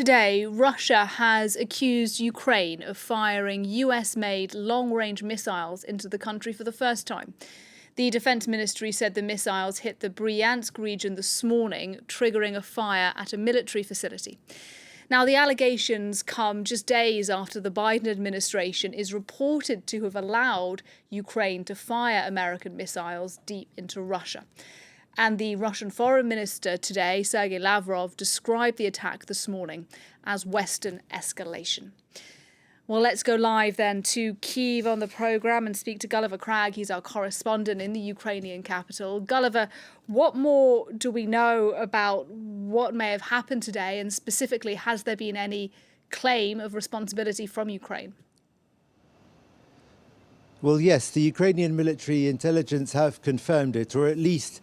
today, Russia has accused Ukraine of firing US-made long-range missiles into the country for the first time. The Defense Ministry said the missiles hit the Bryansk region this morning, triggering a fire at a military facility. Now, the allegations come just days after the Biden administration is reported to have allowed Ukraine to fire American missiles deep into Russia. And the Russian Foreign Minister today, Sergei Lavrov, described the attack this morning as Western escalation. Well, let's go live then to Kyiv on the programme and speak to Gulliver Cragg. He's our correspondent in the Ukrainian capital. Gulliver, what more do we know about what may have happened today? And specifically, has there been any claim of responsibility from Ukraine? Well, yes, the Ukrainian military intelligence have confirmed it, or at least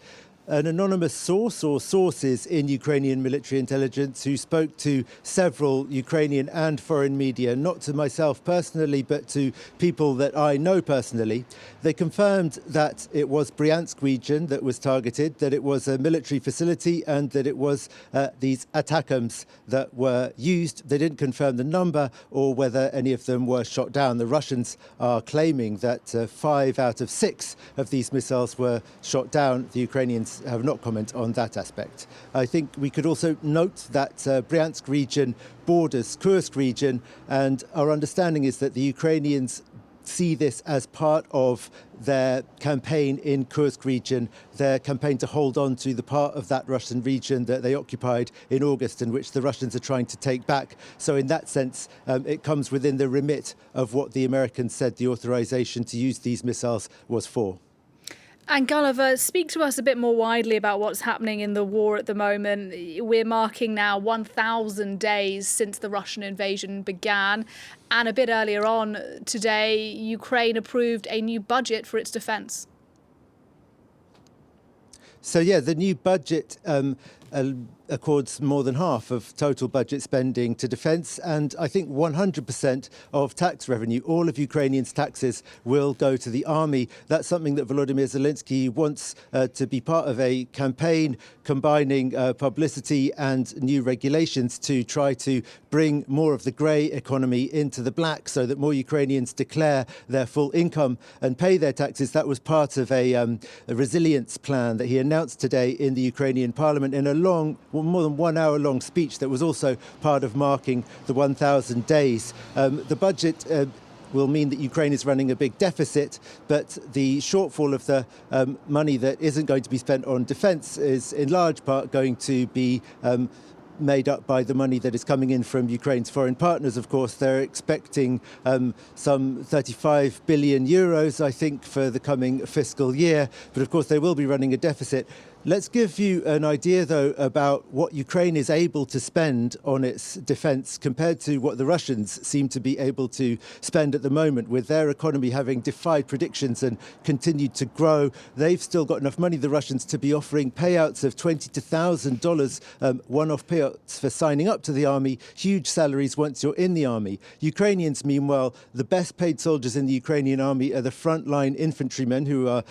an anonymous source or sources in Ukrainian military intelligence who spoke to several Ukrainian and foreign media, not to myself personally, but to people that I know personally. They confirmed that it was Bryansk region that was targeted, that it was a military facility, and that it was these ATACMS that were used. They didn't confirm the number or whether any of them were shot down. The Russians are claiming that 5 out of 6 of these missiles were shot down. The Ukrainians have not commented on that aspect. I think we could also note that Bryansk region borders Kursk region, and our understanding is that the Ukrainians see this as part of their campaign in Kursk region, their campaign to hold on to the part of that Russian region that they occupied in August and which the Russians are trying to take back. So in that sense, it comes within the remit of what the Americans said the authorization to use these missiles was for. And Gulliver, speak to us a bit more widely about what's happening in the war at the moment. We're marking now 1,000 days since the Russian invasion began. And a bit earlier on today, Ukraine approved a new budget for its defence. So, yeah, the new budget accords more than half of total budget spending to defence, and I think 100% of tax revenue, all of Ukrainians' taxes, will go to the army. That's something that Volodymyr Zelensky wants to be part of a campaign combining publicity and new regulations to try to bring more of the grey economy into the black so that more Ukrainians declare their full income and pay their taxes. That was part of a resilience plan that he announced today in the Ukrainian parliament in a long, more than 1 hour long speech that was also part of marking the 1,000 days. The budget will mean that Ukraine is running a big deficit, but the shortfall of the money that isn't going to be spent on defence is in large part going to be made up by the money that is coming in from Ukraine's foreign partners. Of course, they're expecting some 35 billion euros, I think, for the coming fiscal year. But of course, they will be running a deficit. Let's give you an idea, though, about what Ukraine is able to spend on its defence compared to what the Russians seem to be able to spend at the moment, with their economy having defied predictions and continued to grow. They've still got enough money, the Russians, to be offering payouts of $20,000 to $1,000, one-off payouts for signing up to the army, huge salaries once you're in the army. Ukrainians, meanwhile, the best paid soldiers in the Ukrainian army are the frontline infantrymen who are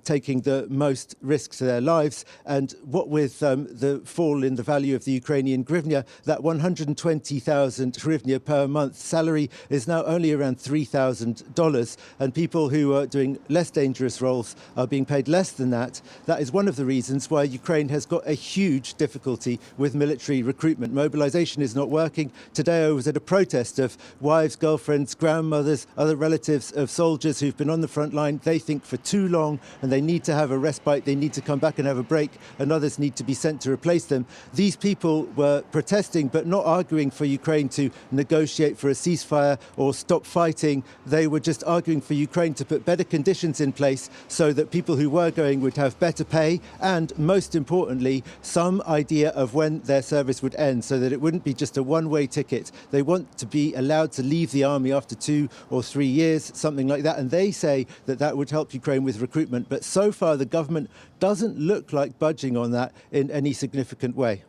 taking the most risks to their lives. And what with the fall in the value of the Ukrainian hryvnia, that 120,000 hryvnia per month salary is now only around $3,000. And people who are doing less dangerous roles are being paid less than that. That is one of the reasons why Ukraine has got a huge difficulty with military recruitment. Mobilization is not working. Today I was at a protest of wives, girlfriends, grandmothers, other relatives of soldiers who've been on the front line. They think for too long and they need to have a respite. They need to come back and have a break, and others need to be sent to replace them. These people were protesting but not arguing for Ukraine to negotiate for a ceasefire or stop fighting. They were just arguing for Ukraine to put better conditions in place so that people who were going would have better pay and, most importantly, some idea of when their service would end so that it wouldn't be just a one-way ticket. They want to be allowed to leave the army after 2 or 3 years, something like that, and they say that that would help Ukraine with recruitment. But so far the government doesn't look like budging on that in any significant way.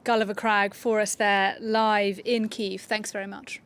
Gulliver Cragg for us there live in Kyiv. Thanks very much.